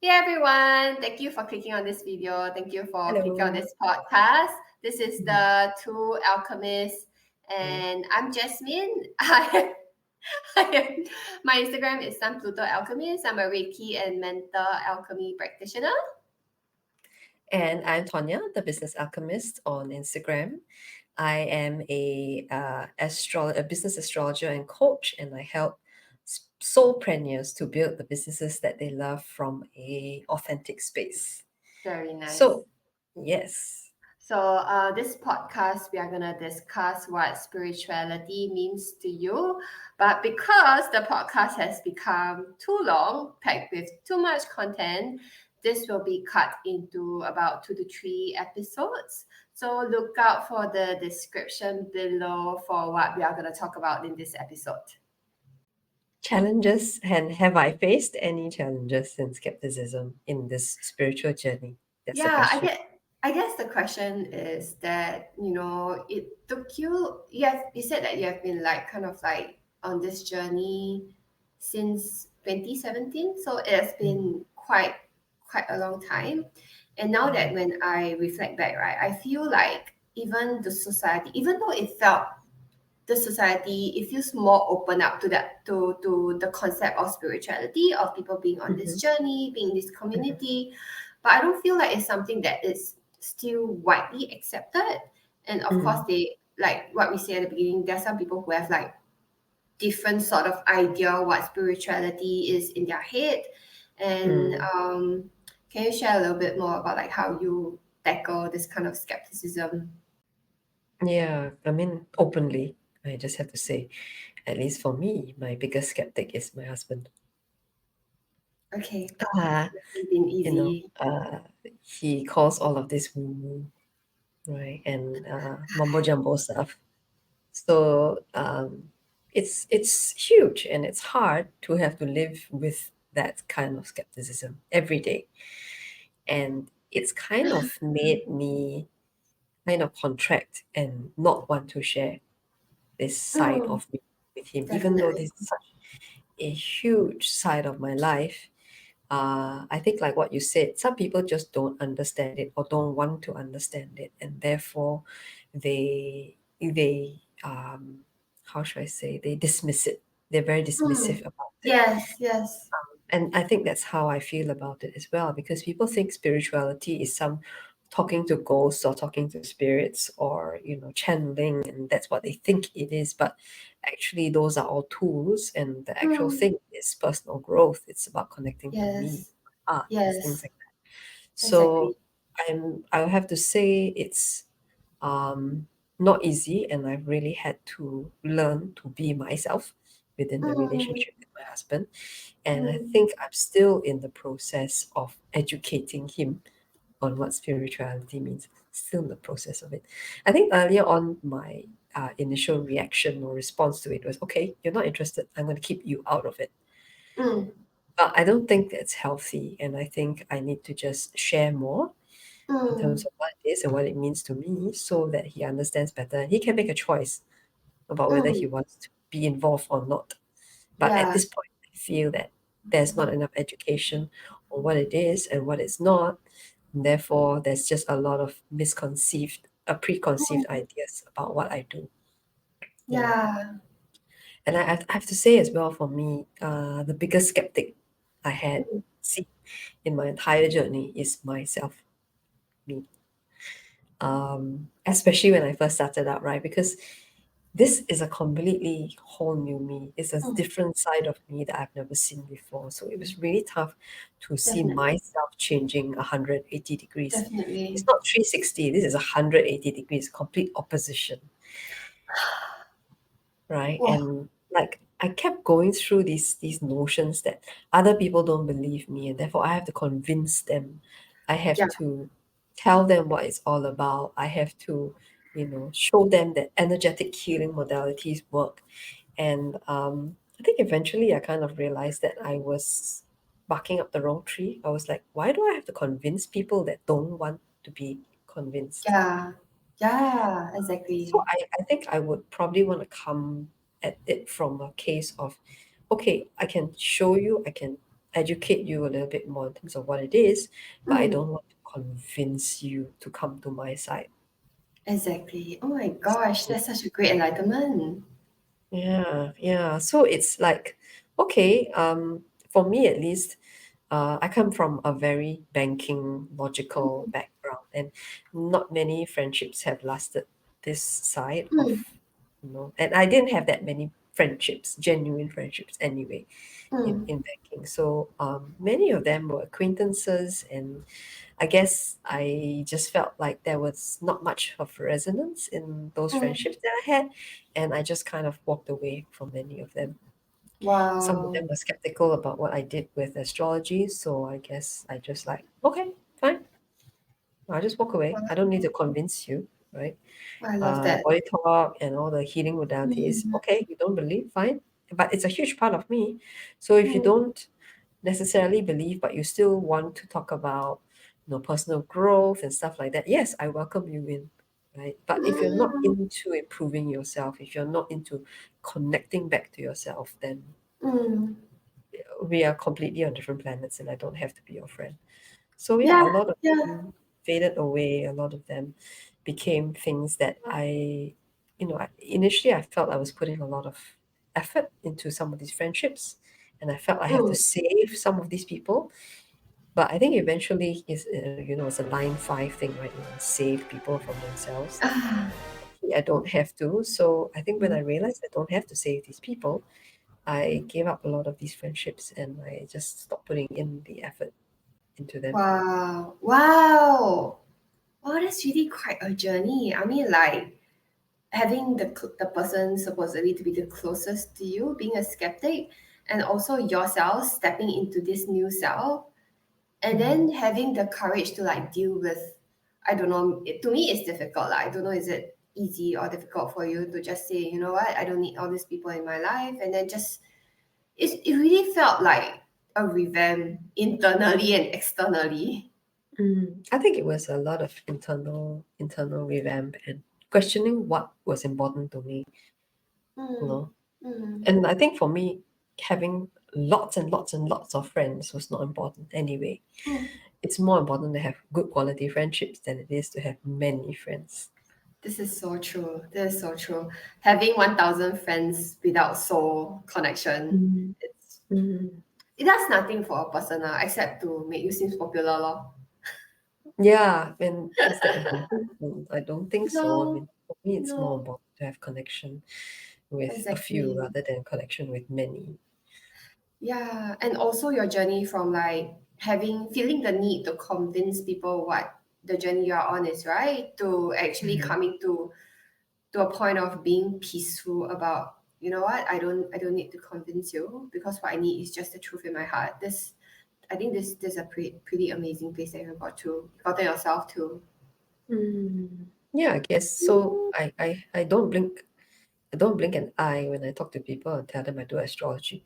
Hey everyone, thank you for clicking on this video. Thank you for clicking on Hello. this podcast. This is Mm, the two alchemists, mm. and I'm Jasmine. I am my Instagram is Sun Pluto Alchemist. I'm a Reiki and mental alchemy practitioner. And I'm Tonya, the business alchemist on Instagram. I am a business astrologer and coach, and I help soulpreneurs to build the businesses that they love from a authentic space. Very nice. So, yes, So, this podcast, we are going to discuss what spirituality means to you. But because the podcast has become too long, packed with too much content, this will be cut into about 2 to 3 episodes. So, look out for the description below for what we are going to talk about in this episode. challenges. And have I faced any challenges and skepticism in this spiritual journey? That's the Yeah, question. I guess the question is that, it took you said that you have been like kind of like on this journey since 2017, so it has Mm, been quite a long time. And now that mm, when I reflect back, right, I feel like even the society, even though it felt the society, it feels more open up to that to the concept of spirituality, of people being on this mhm, journey, being in this mhm, community. But I don't feel like it's something that is still widely accepted. And of course, mm, they, like what we say at the beginning, there are some people who have like different sort of idea what spirituality is in their head. And mm. can you share a little bit more about like how you tackle this kind of skepticism? Yeah, I mean, openly, I just have to say, at least for me, my biggest skeptic is my husband. Okay, Uh, it's been you know, easy. he calls all of this woo woo, right? And mumbo jumbo stuff. So it's huge and it's hard to have to live with that kind of skepticism every day. And it's kind of made me kind of contract and not want to share this side Mm, of me with him, even though definitely. this is such a huge side of my life. I think, like what you said, some people just don't understand it or don't want to understand it, and therefore, they how should I say, they dismiss it. They're very dismissive Mm, about it, yes, yes. and I think that's how I feel about it as well. Because people think spirituality is some talking to ghosts or talking to spirits or channeling, and that's what they think it is. But actually, those are all tools, and the actual Mm, thing is personal growth. It's about connecting to me, yes, art, things yes, like that. So exactly. I'll have to say it's um, not easy, and I've really had to learn to be myself within the Mm, relationship with my husband. And I mm, think I'm still in the process of educating him on what spirituality means. Still in the process of it. I think earlier on, my initial reaction or response to it was, okay, you're not interested. I'm going to keep you out of it. mm, But I don't think that's healthy. And I think I need to just share more in terms mm, of what it is and what it means to me so that he understands better. And he can make a choice about whether he mm. wants to be involved or not. But at Yeah, this point, I feel that there's not enough education on what it is and what it's not. And therefore, there's just a lot of preconceived mm, ideas about what I do. Yeah. yeah. And I have to say as well, for me, the biggest skeptic I had Mm, seen in my entire journey is myself, me. Especially when I first started out, right? Because this is a completely whole new me. It's a mm, different side of me that I've never seen before. So it was really tough to see definitely, myself changing 180 degrees. It's definitely. not 360, this is 180 degrees, complete opposition, right? Oh, And like I kept going through these notions that other people don't believe me, and therefore I have to convince them. I have yeah. to tell them what it's all about. I have to, show them that energetic healing modalities work. And I think eventually I kind of realized that I was barking up the wrong tree. I was like, why do I have to convince people that don't want to be convinced? Yeah, yeah, So exactly. I think I would probably want to come at it from a case of, okay, I can show you, educate you a little bit more in terms of what it is, but I Mm, don't want to convince you to come to my side. exactly. Oh my gosh, that's such a great enlightenment. Yeah, yeah. So it's like, okay, for me at least, I come from a very banking, logical background, and not many friendships have lasted this side of, Mm, and I didn't have that many friendships, genuine friendships anyway, mm, in banking. So many of them were acquaintances, and I guess I just felt like there was not much of resonance in those mm. friendships that I had, and I just kind of walked away from many of them. Some of Wow. them were skeptical about what I did with astrology, so I guess I just like, okay, fine, I'll just walk away. I don't need to convince you, right? I love that. Body talk and all the healing modalities. Mm, Okay, you don't believe, fine, but it's a huge part of me. So if you mm, don't necessarily believe, but you still want to talk about, personal growth and stuff like that, yes, I welcome you in, right? But if you're not mm, into improving yourself, if you're not into connecting back to yourself, then mm. we are completely on different planets, and I don't have to be your friend. So Yeah, yeah, a lot of yeah. them faded away. A lot of them became things that initially I felt I was putting a lot of effort into some of these friendships, and I felt I have to Mm. save some of these people. But I think eventually it's a line five thing, right? Save people from themselves. Ah, I don't have to. So I think when I mm. realized I don't have to save these people, I gave up a lot of these friendships, and I just stopped putting in the effort into them. Wow. Wow. Wow, that's really quite a journey. I mean, like having the person supposedly to be the closest to you, being a skeptic, and also yourself stepping into this new self, and Mm. then having the courage to like deal with, I don't know, to me it's difficult. Like, I don't know, is it easy or difficult for you to just say, you know what, I don't need all these people in my life, and then just it really felt like a revamp internally and externally. I think it was a lot of internal revamp and questioning what was important to me, you Mm, know. mm, And I think for me, having lots and lots and lots of friends was not important anyway. mm. It's more important to have good quality friendships than it is to have many friends. This is so true. This is so true. Having 1,000 friends without soul connection, Mm. it's Mm. it does nothing for a person except to make you seem popular lor. Yeah, and is that important? I don't think so. I No, mean, for me, it's more no, important to have connection with a few exactly. rather than connection with many. Yeah, and also your journey from like having feeling the need to convince people what the journey you're on is right to actually Yeah. coming to a point of being peaceful about, you know what, I don't need to convince you because what I need is just the truth in my heart. This I think this is a pretty amazing place that you gotten yourself to. Yeah, I guess so. I don't blink an eye when I talk to people and tell them I do astrology.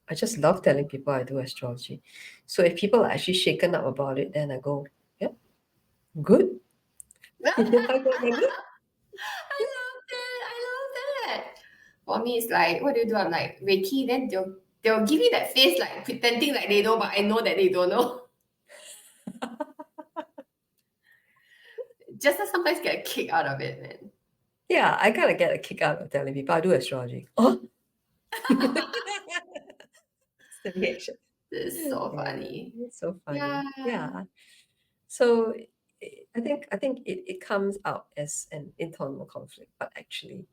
I just love telling people I do astrology. So if people are actually shaken up about it, then I go, yep, good. Yeah, I go, "Yeah, good." I love that. I love that. For me, it's like, what do you do? I'm like Reiki, then they'll give you that face like pretending like they know, but I know that they don't know. Just to sometimes get a kick out of it, man. Yeah, I kind of get a kick out of telling people I do astrology. Oh, that's the reaction. This is so Yeah, funny. it's so Yeah. funny. Yeah. So I think it comes out as an internal conflict, but actually,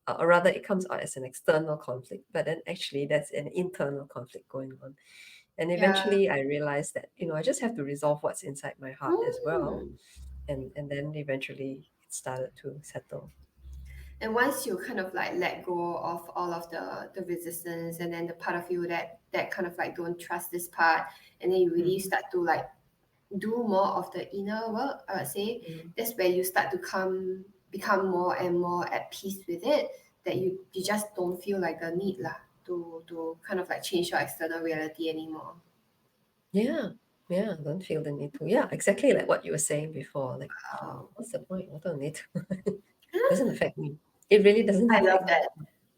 or rather, it comes out as an external conflict, but then actually, that's an internal conflict going on. And Yeah. eventually, I realized that I just have to resolve what's inside my heart as well, Mm. and then eventually, it started to settle. And once you kind of like let go of all of the resistance and then the part of you that kind of like don't trust this part, and then you really Mm, start to like do more of the inner work, I would say, mm. that's where you start to become more and more at peace with it, that you just don't feel like the need lah to kind of like change your external reality anymore. Yeah, yeah. Don't feel the need to. Yeah, exactly like what you were saying before. Like, Wow. what's the point? What do I need to? Doesn't affect me. It really doesn't I love affect me. that.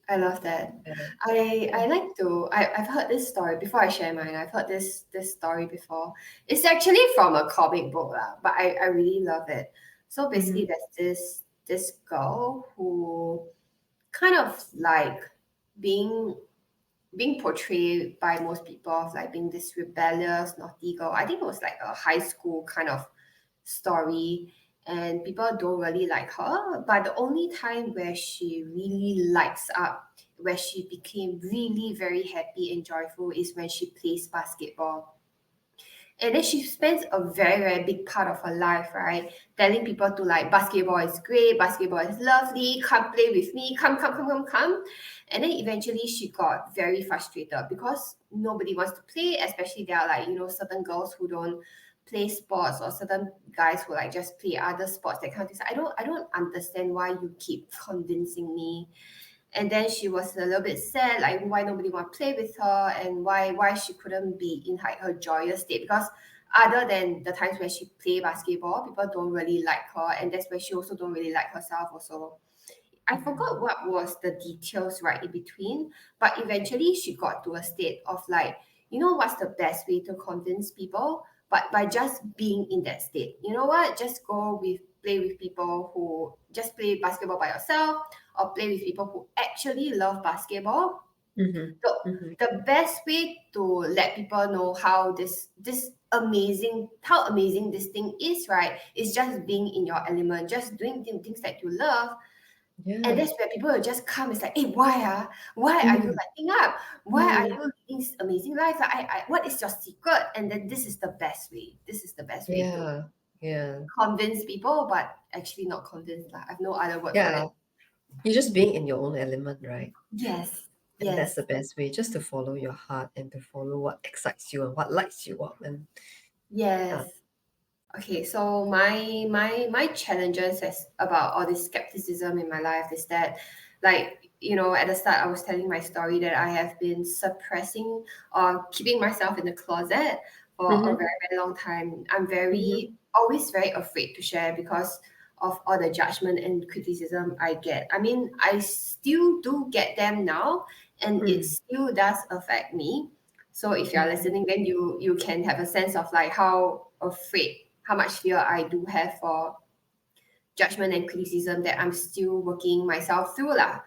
I love that. Yeah. I like to I've heard this story before I share mine. I've heard this story before. It's actually from a comic book lah, but I really love it. So Mm-hmm. basically there's this girl who kind of like being being portrayed by most people of like being this rebellious naughty girl. I think it was like a high school kind of story, and people don't really like her. But the only time where she really lights up, where she became really very happy and joyful, is when she plays basketball. And then she spends a very, very big part of her life, right? Telling people to like, basketball is great, basketball is lovely, come play with me, come, come, come, come, come. And then eventually she got very frustrated because nobody wants to play, especially there are like, certain girls who don't play sports, or certain guys who like just play other sports, that kind of thing. So I don't understand why you keep convincing me. And then she was a little bit sad, like why nobody want to play with her, and why she couldn't be in like her joyous state, because other than the times where she play basketball, people don't really like her, and that's where she also don't really like herself also. I forgot Mm-hmm. what was the details right in between, but eventually she got to a state of like, what's the best way to convince people? But by just being in that state, you know what? Just go with play with people who just play basketball by yourself, or play with people who actually love basketball. So Mm-hmm. Mm-hmm. the best way to let people know how this amazing how amazing this thing is, right, is just being in your element, just doing things that you love. And Yeah. that's where people will just come. It's like, hey, why are you Mm-hmm. lighting up? Why are Mm-hmm. you living this amazing life? Like, what is your secret? And then this is the best way to Yeah. Yeah. convince people, but actually not convince. Like, I have no other word for Yeah. it. You're just being in your own element, right? Yes, And that's yes, the best way, just to follow your heart and to follow what excites you and what lights you up. And yes. uh, Okay, so my challenges as about all this skepticism in my life is that, like, at the start I was telling my story that I have been suppressing or keeping myself in the closet for a mm-hmm. very, very long time. I'm Mm-hmm. very always very afraid to share because of all the judgment and criticism I get. I mean, I still do get them now, and it Mm-hmm. still does affect me. So if you're listening, then you can have a sense of like how much fear I do have for judgment and criticism that I'm still working myself through lah.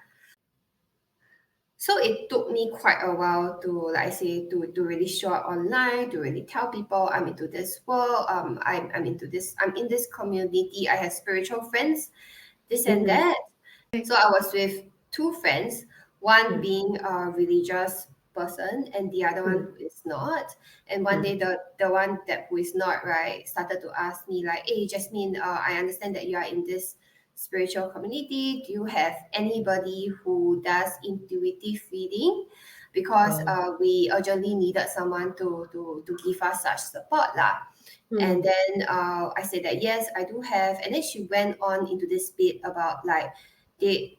So it took me quite a while to, like I say, to really show up online, to really tell people I'm into this world, I'm into this, I'm in this community, I have spiritual friends, this and Mm-hmm. that. So I was with two friends, one Mm-hmm. being a religious person and the other one who is not. And one day the one that who is not, right, started to ask me like, hey Jasmine, I understand that you are in this spiritual community. Do you have anybody who does intuitive reading? Because Wow. we urgently needed someone to give us such support lah. And Mm. then I said that yes, I do have. And then she went on into this bit about like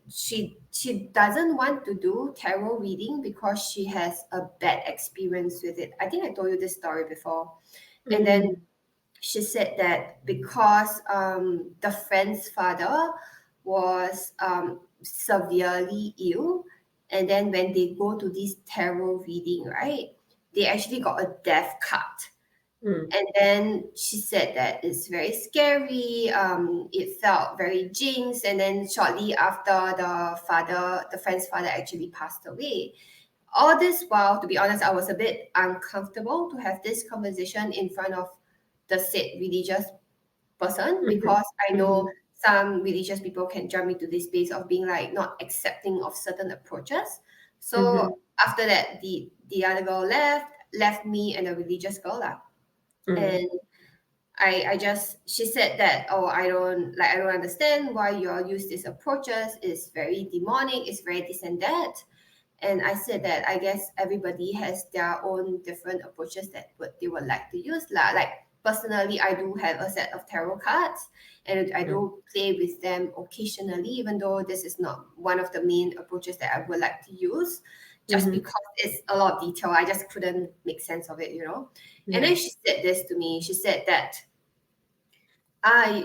she doesn't want to do tarot reading because she has a bad experience with it. I think I told you this story before. And then Mm. she said that because the friend's father was severely ill, and then when they go to this tarot reading, right, they actually got a death card. Mm. And then she said that it's very scary. It felt very jinxed. And then shortly after, the friend's father actually passed away. All this while, to be honest, I was a bit uncomfortable to have this conversation in front of the said religious person, Mhm. because I know Mhm. some religious people can jump into this space of being like not accepting of certain approaches. So Mhm. after that, the other girl left me and the religious girl lah. Mm. And I just she said that, oh, I don't understand why you all use these approaches. It's very demonic, it's very this and that. And I said that I guess everybody has their own different approaches that what they would like to use lah. Like personally, I do have a set of tarot cards, and I Mm. do play with them occasionally, even though this is not one of the main approaches that I would like to use, just Mhm. because it's a lot of detail. I just couldn't make sense of it. And then Yeah. she said this to me. She said that,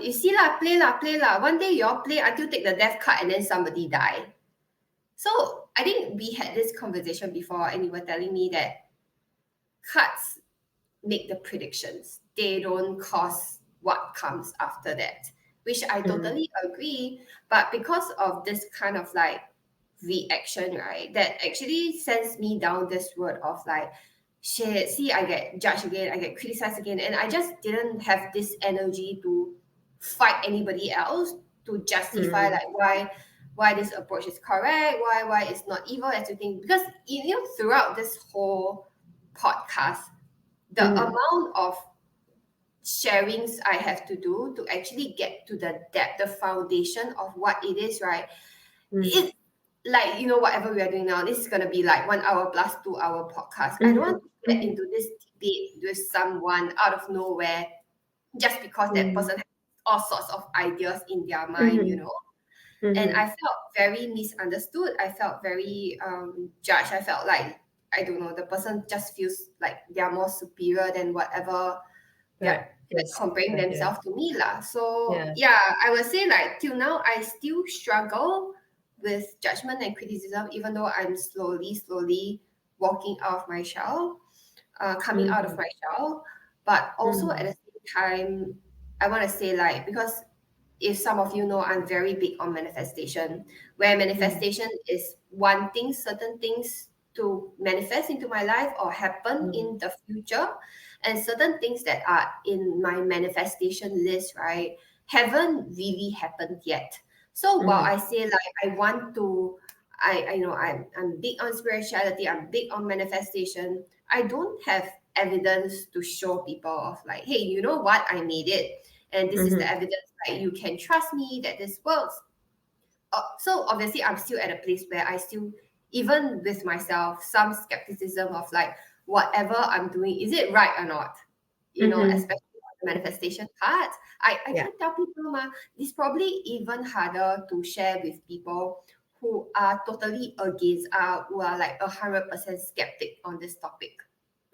you see lah, play lah, play lah. One day you all play until take the death card and then somebody die. So I think we had this conversation before, and you were telling me that cards make the predictions. They don't cause what comes after that, which I Mm, totally agree. But because of this kind of like reaction, right, that actually sends me down this road of like, shit, see, I get judged again, I get criticized again. And I just didn't have this energy to fight anybody else to justify mm, like why this approach is correct, why it's not evil as you think. Because throughout this whole podcast, the mm, amount of sharings I have to do to actually get to the depth, the foundation of what it is, right? mm, It like whatever we are doing now, this is gonna be like 1 hour plus 2 hour podcast. I don't want mhm, to get mhm, into this debate with someone out of nowhere just because that mm, person has all sorts of ideas in their mind, mhm, and I mhm. felt very misunderstood. I felt very judged. I felt like I don't know, the person just feels like they're more superior than whatever they're Right. like Yes. comparing Right. Yeah. themselves to me lah. So Yeah. yeah, I would say like till now I still struggle with judgment and criticism, even though I'm slowly walking out of my shell, coming out of Mhm, my shell. But also at mhm, the same time, I want to say like, because if some of you know, I'm very big on manifestation, where mm, manifestation is wanting certain things to manifest into my life or happen mm, in the future, and certain things that are in my manifestation list, right, haven't really happened yet. So while mhm, I say like I want to, I'm big on spirituality, I'm big on manifestation, I don't have evidence to show people of like, hey, you know what, I made it, and this is the mhm, evidence, like you can trust me that this works. So obviously I'm still at a place where I still, even with myself, some skepticism of like, whatever I'm doing, is it right or not, mhm. especially on the manifestation part. I Yeah. can't tell people, it's probably even harder to share with people who are totally against, who are like 100% skeptic on this topic.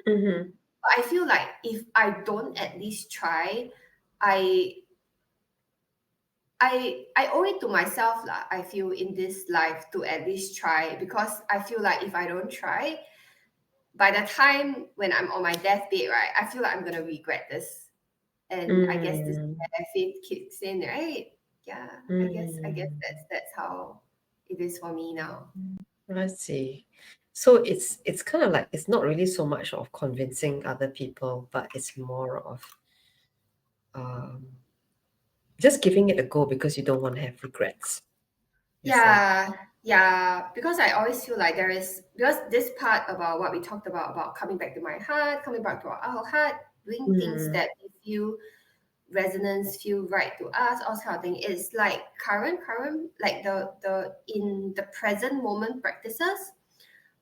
Mhm, But I feel like if I don't at least try, I I owe it to myself lah. I feel in this life to at least try, because I feel like if I don't try, by the time when I'm on my deathbed, right, I feel like I'm gonna regret this. And I guess this is mm, where faith kicks in, right? Yeah, I guess mm. that's how it is for me now. I see. So it's kind of like it's not really so much of convincing other people, but it's more of um, just giving it a go because you don't want to have regrets. Is that? Yeah, yeah, because I always feel like because this part about what we talked about coming back to my heart, coming back to our heart, doing things Mm, that we feel resonance, feel right to us, all kind of thing. It's like current, like the in the present moment practices.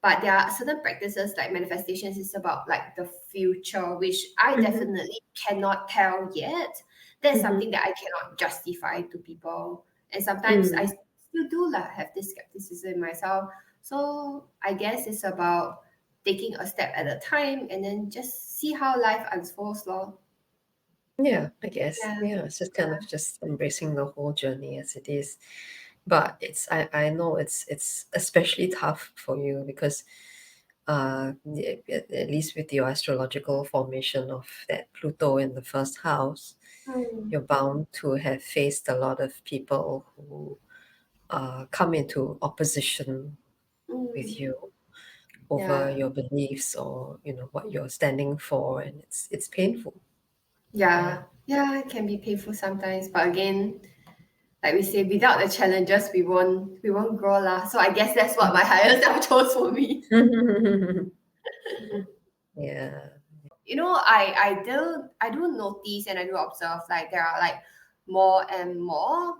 But there are certain practices like manifestations is about like the future, which I mhm, definitely cannot tell yet. That's something mhm, that I cannot justify to people. And sometimes I mm. still do like have this skepticism in myself. So I guess it's about taking a step at a time and then just see how life unfolds, lor. Yeah, I guess. Yeah. Yeah, it's just kind of just embracing the whole journey as it is. But I know it's especially tough for you because at least with your astrological formation of that Pluto in the first house, Mm, you're bound to have faced a lot of people who come into opposition with mm, you over yeah. your beliefs or what you're standing for, and it's painful. Yeah. Yeah. Yeah, it can be painful sometimes. But again, like we say, without the challenges, we won't grow lah. So I guess that's what my higher self chose for me. Yeah. I do notice and I do observe like there are like more and more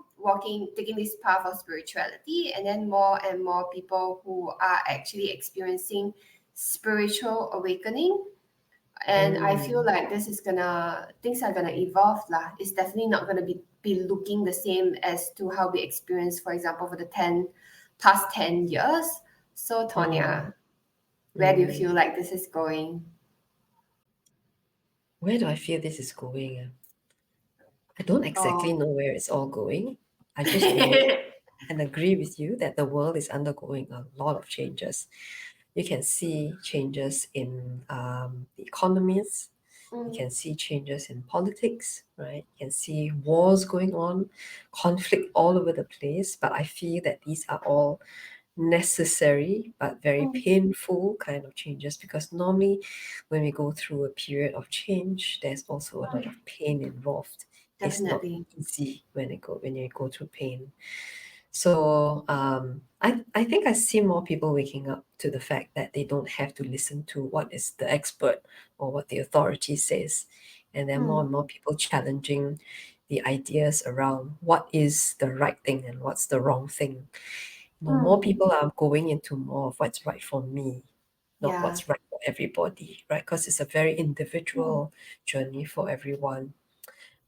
taking this path of spirituality, and then more and more people who are actually experiencing spiritual awakening. And I feel Mm. like things are gonna evolve lah. It's definitely not gonna be looking the same as to how we experienced, for example, for the past 10 years. So Mm. Tonya, where do you feel Mm. like this is going? Where do I feel this is going? I don't exactly Oh. know where it's all going. I just know. and agree with you that the world is undergoing a lot of changes. You can see changes in the economies. You Mm, can see changes in politics, right? You can see wars going on, conflict all over the place. But I feel that these are all necessary but very mm, painful kind of changes, because normally when we go through a period of change, there's also a lot of pain involved. It's not definitely. easy when you go through pain. So I think I see more people waking up to the fact that they don't have to listen to what is the expert or what the authority says. And there are more Mm, and more people challenging the ideas around what is the right thing and what's the wrong thing. More mm, people are going into more of what's right for me, not yeah. what's right for everybody, right? Because it's a very Mm, individual journey for everyone.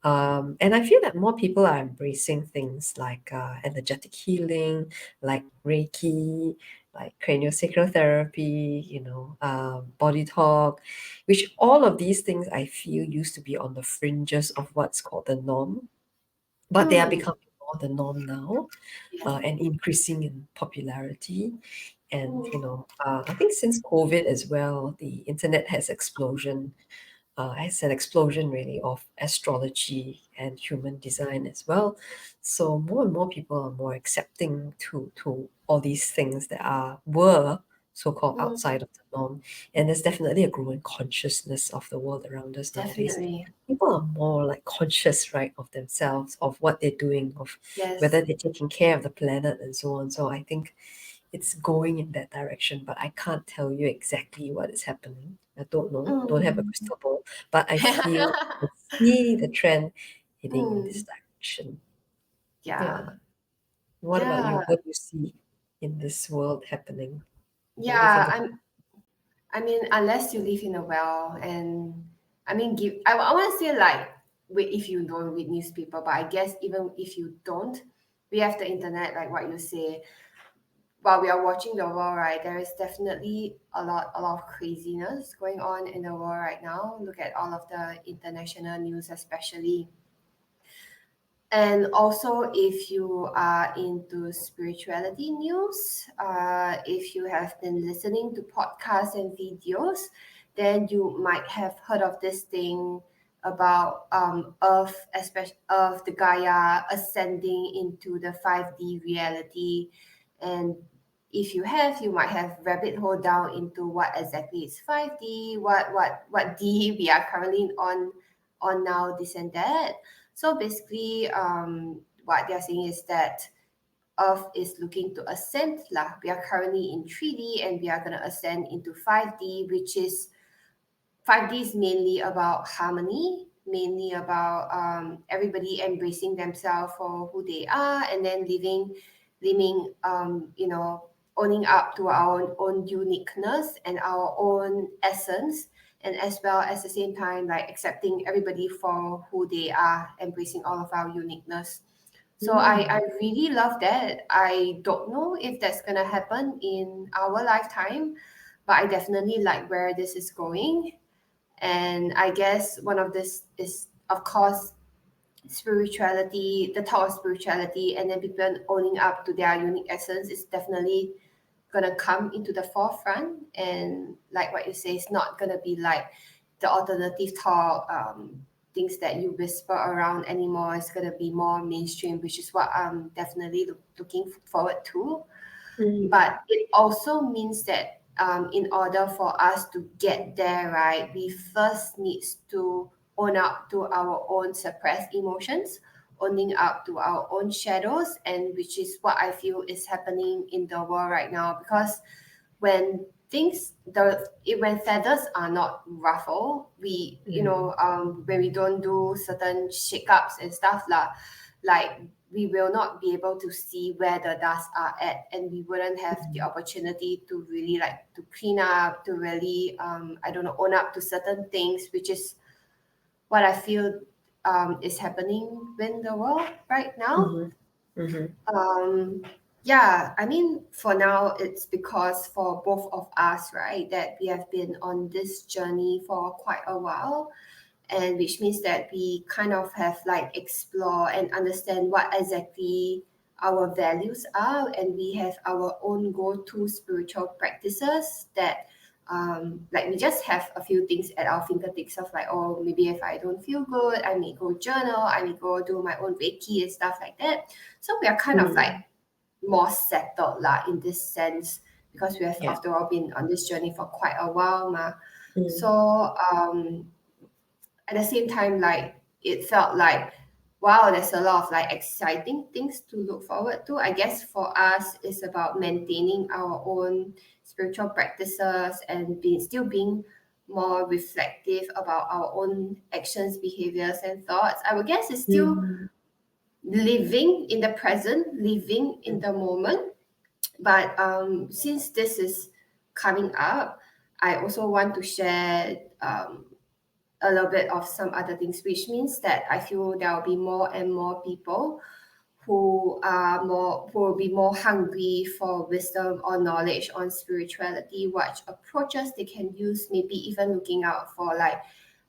And I feel that more people are embracing things like energetic healing, like Reiki, like craniosacral therapy, body talk, which all of these things I feel used to be on the fringes of what's called the norm, but they are mm, becoming more the norm now, yes. and increasing in popularity. And Mm, I think since COVID as well, the internet has an explosion really of astrology and human design as well. So more and more people are more accepting to all these things that were so-called mm, outside of the norm. And there's definitely a growing consciousness of the world around us nowadays. definitely. People are more like conscious, right, of themselves, of what they're doing, of Yes. whether they're taking care of the planet and so on. So I think it's going in that direction, but I can't tell you exactly what is happening. I don't know, don't have a Mm. crystal ball, but I feel, I see the trend heading in this Mm, direction. Yeah. yeah. What about you? Yeah. What do you see in this world happening? What do you Yeah. think about? I mean, unless you live in a well, and I mean, I want to say like, wait, if you don't read newspaper, but I guess even if you don't, we have the internet, like what you say. While we are watching the world, right, there is definitely a lot of craziness going on in the world right now. Look at all of the international news, especially. And also, if you are into spirituality news, if you have been listening to podcasts and videos, then you might have heard of this thing about Earth, especially of the Gaia ascending into the 5D reality. And if you have, you might have rabbit hole down into what exactly is 5D, what D we are currently on now, this and that. So basically, what they're saying is that Earth is looking to ascend lah. We are currently in 3D and we are gonna ascend into 5D, which is 5D is mainly about harmony, mainly about everybody embracing themselves for who they are, and then living, owning up to our own uniqueness and our own essence, and as well as the same time, like accepting everybody for who they are, embracing all of our uniqueness. So I Mm, really love that. I don't know if that's gonna happen in our lifetime, but I definitely like where this is going. And I guess one of this is, of course, spirituality, the talk of spirituality, and then people owning up to their unique essence is definitely gonna come into the forefront. And like what you say, it's not gonna be like the alternative talk, things that you whisper around anymore. It's gonna be more mainstream, which is what I'm definitely looking forward to. mm, But it also means that in order for us to get there, right, we first needs to own up to our own suppressed emotions, owning up to our own shadows, and which is what I feel is happening in the world right now. Because when when feathers are not ruffled, we, mm, when we don't do certain shakeups and stuff like we will not be able to see where the dust are at, and we wouldn't have the mm, opportunity to really like to clean up, to really I don't know, own up to certain things, which is what I feel is happening in the world right now. mhm, mhm, um yeah, I mean, for now it's because for both of us, right, that we have been on this journey for quite a while, and which means that we kind of have like explore and understand what exactly our values are, and we have our own go-to spiritual practices that like we just have a few things at our fingertips of like, oh, maybe if I don't feel good, I may go journal, I may go do my own Reiki and stuff like that. So we are kind of like more settled lah in this sense, because we have Yeah. after all been on this journey for quite a while ma. So at the same time, like it felt like, wow, there's a lot of like exciting things to look forward to. I guess for us it's about maintaining our own spiritual practices and being more reflective about our own actions, behaviors and thoughts. I would guess it's still living in the present, living in the moment. But since this is coming up, I also want to share a little bit of some other things, which means that I feel there will be more and more people who will be more hungry for wisdom or knowledge on spirituality, what approaches they can use, maybe even looking out for like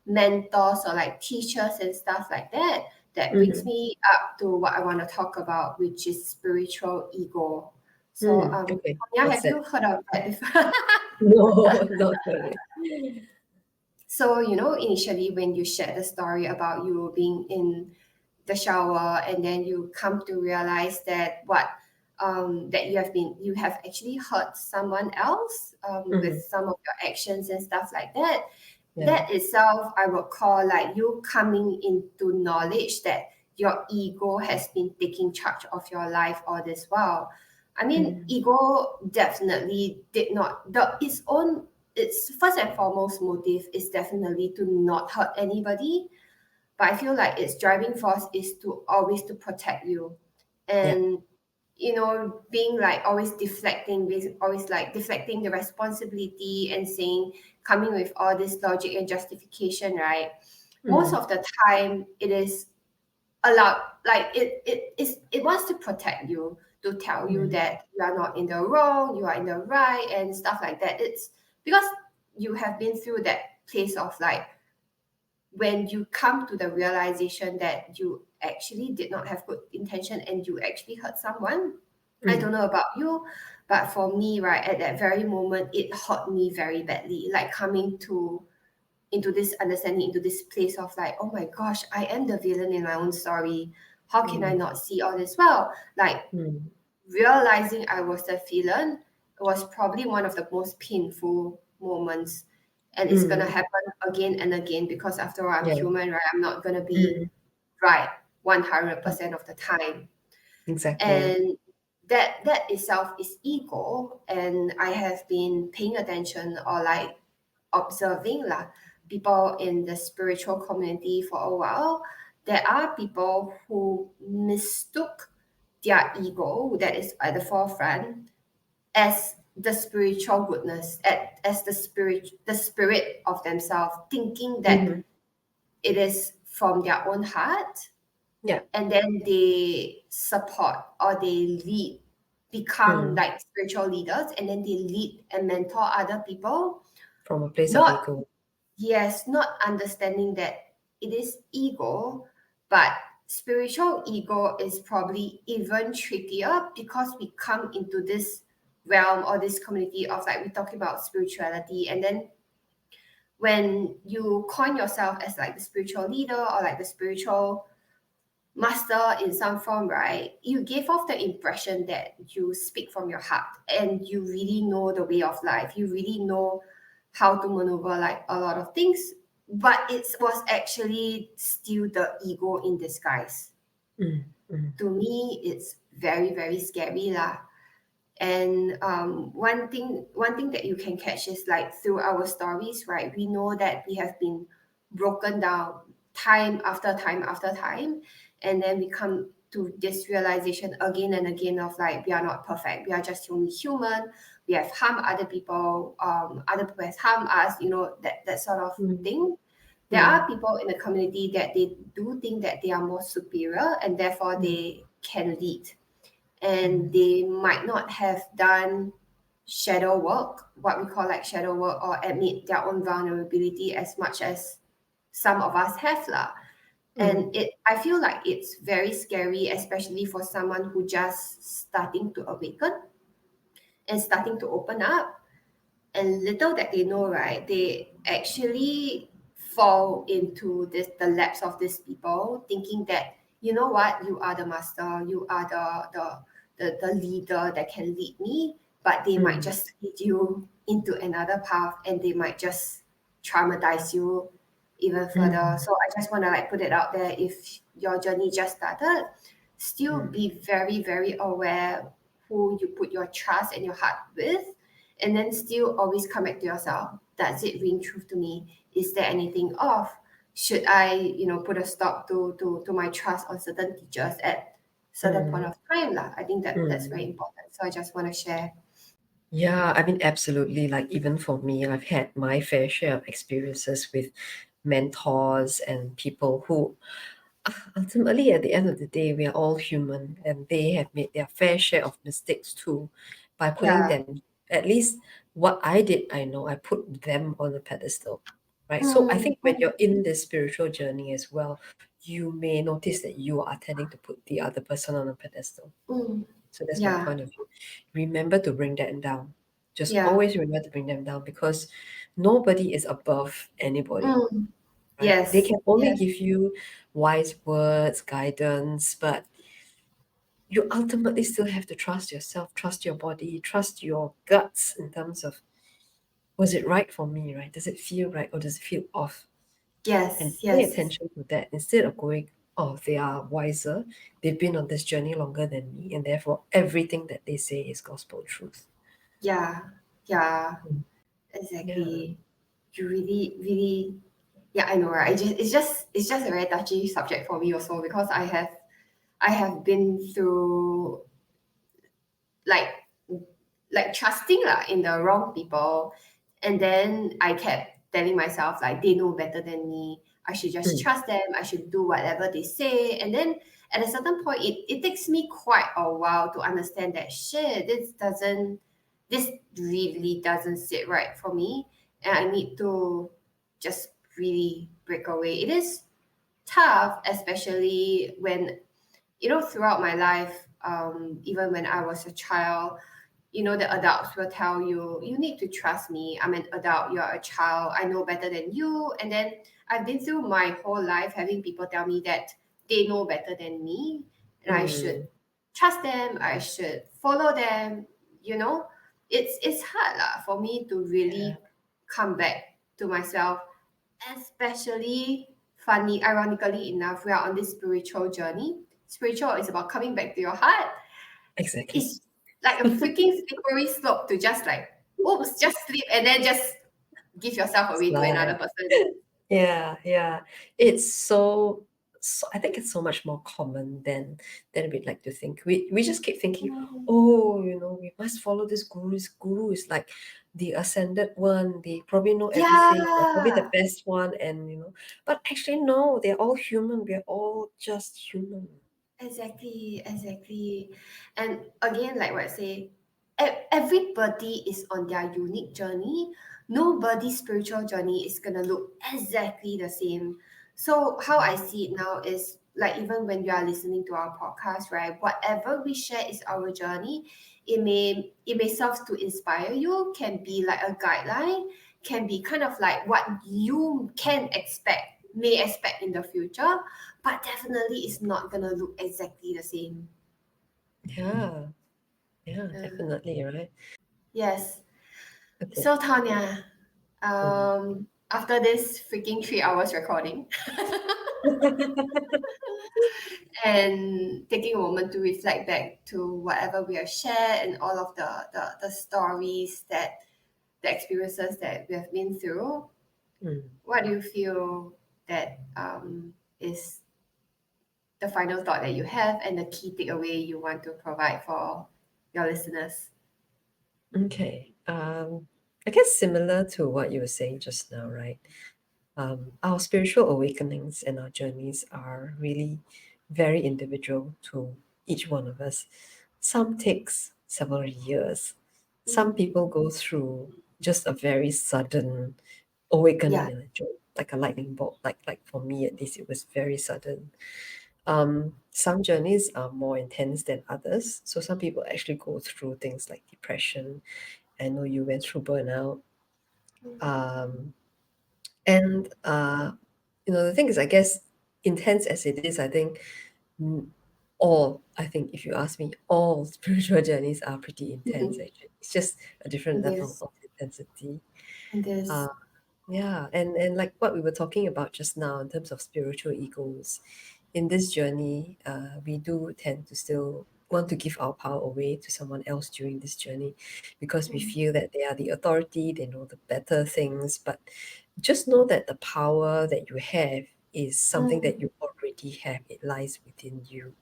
mentors or like teachers and stuff like that. That brings me up to what I want to talk about, which is spiritual ego. So Okay. Tonya, What's have that? you heard of that before? No, not really. So, you know, initially when you shared the story about you being in the shower and then you come to realize that that you have actually hurt someone else with some of your actions and stuff like that. Yeah. That itself I would call like you coming into knowledge that your ego has been taking charge of your life all this while. I mean, ego definitely did not its first and foremost motive is definitely to not hurt anybody, but I feel like its driving force is to always to protect you. Yeah. And you know, being like always like deflecting the responsibility and saying, coming with all this logic and justification, right? Most of the time it is allowed, like it wants to protect you, to tell you that you are not in the wrong, you are in the right and stuff like that. It's because you have been through that place of like, when you come to the realization that you actually did not have good intention and you actually hurt someone. I don't know about you, but for me, right, at that very moment, it hurt me very badly. Like coming to into this understanding, into this place of like, oh my gosh, I am the villain in my own story. How can I not see all this? Well, like realizing I was the villain was probably one of the most painful moments. And it's gonna happen again and again because after all, I'm Yeah. human, right? I'm not gonna be right 100% of the time. Exactly. And that itself is ego. And I have been paying attention or like observing people in the spiritual community for a while. There are people who mistook their ego that is at the forefront as the spiritual goodness, as the spirit of themselves, thinking that it is from their own heart. Yeah. And then they support or they lead, become like spiritual leaders, and then they lead and mentor other people. From a place of Not ego. Yes, not understanding that it is ego, but spiritual ego is probably even trickier because we come into this realm or this community of like, we're talking about spirituality, and then when you coin yourself as like the spiritual leader or like the spiritual master in some form, right? You give off the impression that you speak from your heart and you really know the way of life. You really know how to maneuver like a lot of things, but it was actually still the ego in disguise. To me, it's very, very scary lah. And one thing that you can catch is like through our stories, right? We know that we have been broken down time after time after time, and then we come to this realization again and again of like, we are not perfect, we are just only human, we have harmed other people, other people have harmed us, you know, that sort of thing. There are people in the community that they do think that they are more superior and therefore they can lead, and they might not have done shadow work, what we call like shadow work, or admit their own vulnerability as much as some of us have lah. Mm. And I feel like it's very scary, especially for someone who just starting to awaken and starting to open up. And little that they know, right, they actually fall into this the laps of these people, thinking that, you know what, you are the master, you are the leader that can lead me, but they might Mm. just lead you into another path, and they might just traumatize you even further. Mm. So I just want to like put it out there, if your journey just started, still Mm. be very, very aware who you put your trust and your heart with, and then still always come back to yourself. Does it ring true to me? Is there anything off? Should I, put a stop to my trust on certain teachers at certain point Mm. of time lah? I think that's very Mm. important. So I just want to share. Yeah, I mean, absolutely. Like, even for me, I've had my fair share of experiences with mentors and people who ultimately, at the end of the day, we are all human, and they have made their fair share of mistakes too. By putting Yeah. them, at least what I did, I know I put them on a pedestal, right? So I Mm, think when you're in this spiritual journey as well, you may notice that you are tending to put the other person on a pedestal. mm, So that's my yeah. point of view. Remember to bring that down. Just Yeah. always remember to bring them down, because nobody is above anybody, Mm, right? They yes. can only Yes. give you wise words, guidance, but you ultimately still have to trust yourself, trust your body, trust your guts in terms of, was it right for me, right? Does it feel right, or does it feel off? And Yes. pay Yes. attention to that instead of going, oh, they are wiser, they've been on this journey longer than me, and therefore everything that they say is gospel truth. Yeah. Yeah. Mm. Yeah, Exactly. You really, really, yeah, I know, right? It's just a very touchy subject for me also, because I have been through like trusting lah in the wrong people, and then I kept telling myself like they know better than me. I should just mm, trust them. I should do whatever they say, and then at a certain point, it takes me quite a while to understand that shit. This really doesn't sit right for me, and I need to just really break away. It is tough, especially when throughout my life, even when I was a child, the adults will tell you, you need to trust me. I'm an adult, you're a child, I know better than you. And then I've been through my whole life having people tell me that they know better than me, and I should mm, trust them, I should follow them. It's hard lah for me to yeah, really come back to myself, especially funny ironically enough, we are on this spiritual journey. Spiritual is about coming back to your heart. exactly. It's like a freaking slippery slope to just like, oops, just slip and then just give yourself away to another Slide. person. Yeah, yeah. It's so, so I think it's so much more common than we'd like to think. We just keep thinking, oh, we must follow this guru. This guru is like the ascended one. They probably know everything. They're probably the Yeah, best one, and but actually no, they're all human. We're all just human. exactly, exactly. And again, like what I say, everybody is on their unique journey. Nobody's spiritual journey is gonna look exactly the same. So how I see it now is like, even when you are listening to our podcast, right? Whatever we share is our journey. It may serve to inspire you, can be like a guideline, can be kind of like what you may expect in the future, but definitely it's not gonna look exactly the same. Yeah, yeah, Uh, definitely, right? yes. Okay. So Tanya, Mm. after this freaking 3 hours recording and taking a moment to reflect back to whatever we have shared, and all of the stories, that the experiences that we have been through, Mm. what do you feel that is the final thought that you have, and the key takeaway you want to provide for your listeners? Okay. I guess similar to what you were saying just now, right? Our spiritual awakenings and our journeys are really very individual to each one of us. Some takes several years. Some Mm, people go through just a very sudden awakening yeah. in a joy. like a lightning bolt. Like for me at least, it was very sudden. Some journeys are more intense than others. So some people actually go through things like depression. I know you went through burnout. Um, and the thing is, I guess, intense as it is, I think mm, I think if you ask me, all spiritual journeys are pretty intense. Actually, it's just a different It level is. of intensity. It Uh, is. yeah, and like what we were talking about just now in terms of spiritual egos, in this journey, we do tend to still want to give our power away to someone else during this journey because we Mm. feel that they are the authority, they know the better things. But just know that the power that you have is something Mm. that you already have. It lies within you,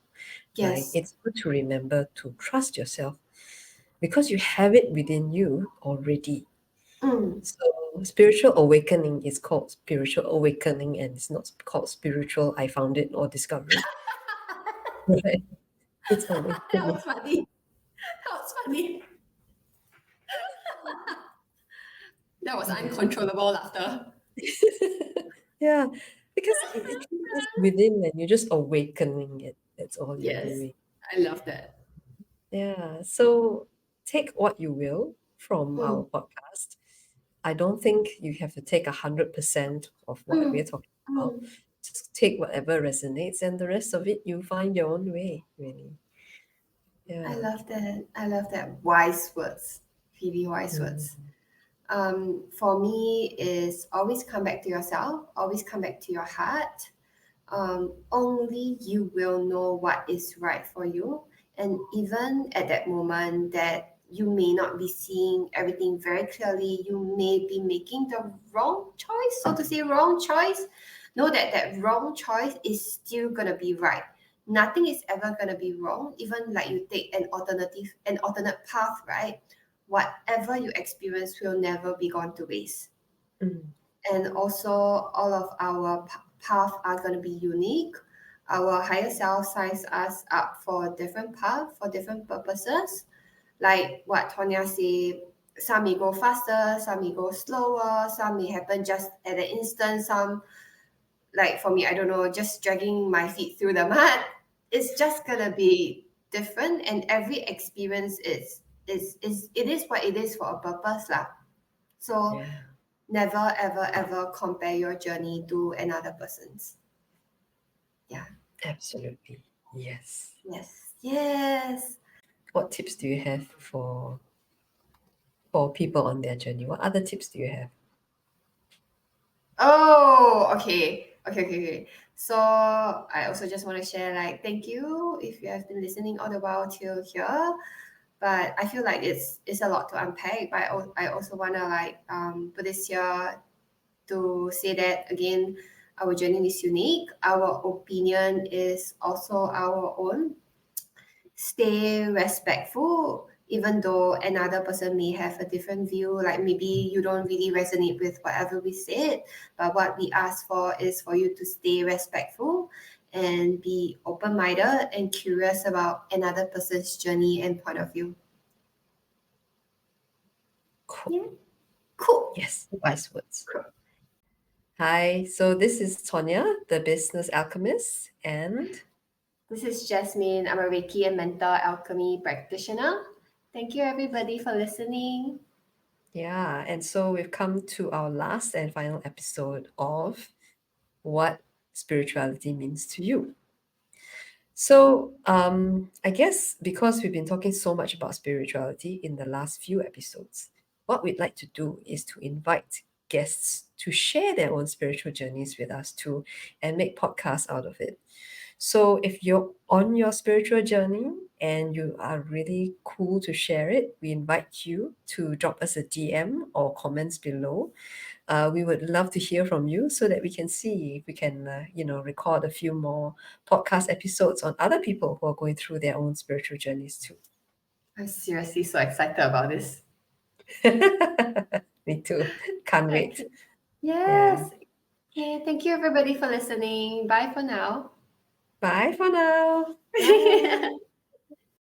right? Yes. It's good to remember to trust yourself because you have it within you already. Mm. So spiritual awakening is called spiritual awakening and it's not called spiritual I found it or discover it. Right? It's That awakening. was funny. That was funny. That was Yeah. uncontrollable laughter. Yeah. Because it's just within and you're just awakening it. That's all you're Yes. doing. I love that. Yeah. So take what you will from Mm. our podcast. I don't think you have to take 100% of what we're Mm. talking about. Mm. Just take whatever resonates, and the rest of it you find your own way, really. I Yeah. love that. I love that. Wise words. Really wise Mm. words. For me is always come back to yourself, always come back to your heart. Only you will know what is right for you. And even at that moment that you may not be seeing everything very clearly, you may be making the wrong choice, so to say, wrong choice. Know that that wrong choice is still gonna be right. Nothing is ever gonna be wrong, even like you take an alternate path, right? Whatever you experience will never be gone to waste. Mm. And also all of our path are going to be unique. Our higher self signs us up for different path for different purposes, like what Tonya said. Some may go faster, some may go slower, some may happen just at an instant, some, like for me, I don't know, just dragging my feet through the mud. It's just gonna be different, and every experience is it is what it is for a purpose lah. So Yeah, never ever ever compare your journey to another person's. Yeah. absolutely. Yes. Yes. Yes. What tips do you have for people on their journey? What other tips do you have? Oh, okay. Okay. So I also just want to share, like, thank you if you have been listening all the while till here. But I feel like it's a lot to unpack. But I also wanna like put this here to say that again, our journey is unique. Our opinion is also our own. Stay respectful, even though another person may have a different view, like maybe you don't really resonate with whatever we said, but what we ask for is for you to stay respectful and be open-minded and curious about another person's journey and point of view. Cool. Yeah. Cool. Yes, wise words. Hi, so this is Tonya, the business alchemist, and This is Jasmine. I'm a Reiki and mental alchemy practitioner. Thank you everybody for listening. yeah, and so we've come to our last and final episode of what spirituality means to you. So, I guess because we've been talking so much about spirituality in the last few episodes, what we'd like to do is to invite guests to share their own spiritual journeys with us too and make podcasts out of it. So, if you're on your spiritual journey and you are really cool to share it, we invite you to drop us a DM or comments below. We would love to hear from you so that we can see if we can, record a few more podcast episodes on other people who are going through their own spiritual journeys too. I'm seriously so excited about this. Me too. Can't wait. Okay. Yeah. Yes. Okay. Thank you everybody for listening. Bye for now. Bye for now. Bye.